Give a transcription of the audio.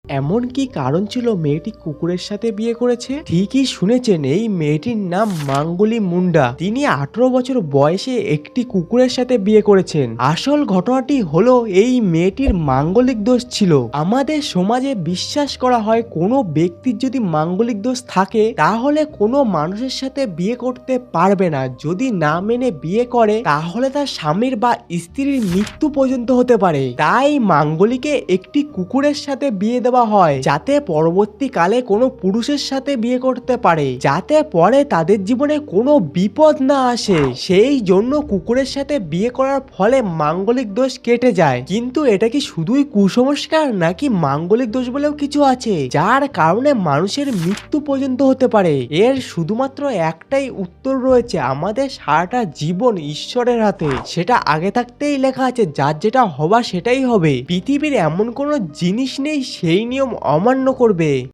এমন কি কারণ ছিল মেয়েটি কুকুরের সাথে বিয়ে করেছে? ঠিকই শুনেছেন, এই মেয়েটির নাম মাঙ্গলি মুন্ডা। তিনি 18 বছর বয়সে একটি কুকুরের সাথে বিয়ে করেছেন। আসল ঘটনাটি হলো এই মেয়েটির মাঙ্গলিক দোষ ছিল। আমাদের সমাজে বিশ্বাস করা হয় কোনো ব্যক্তির যদি মাঙ্গলিক দোষ থাকে তাহলে কোনো মানুষের সাথে বিয়ে করতে পারবে না। যদি না মেনে বিয়ে করে তাহলে তার স্বামীর বা স্ত্রীর মৃত্যু পর্যন্ত হতে পারে। তাই মাঙ্গলিকে একটি কুকুরের সাথে বিয়ে দেওয়া হয় যাতে পরবর্তীকালে কোনো পুরুষের সাথে বিয়ে করতে পারে, যাতে পরে তাদের জীবনে কোনো বিপদ না আসে। সেই জন্য কুকুরের সাথে বিয়ে করার ফলে মাঙ্গলিক দোষ কেটে যায়। কিন্তু এটা কি শুধুই কুসংস্কার, নাকি মাঙ্গলিক দোষ বলেও কিছু আছে যার কারণে মানুষের মৃত্যু পর্যন্ত হতে পারে? এর শুধুমাত্র একটাই উত্তর রয়েছে, আমাদের সারাটা জীবন ঈশ্বরের হাতে। সেটা আগে থাকতেই লেখা আছে, যার যেটা হবার সেটাই হবে। পৃথিবীর এমন কোনো জিনিস নেই সেই নিয়ম অমান্য করবে।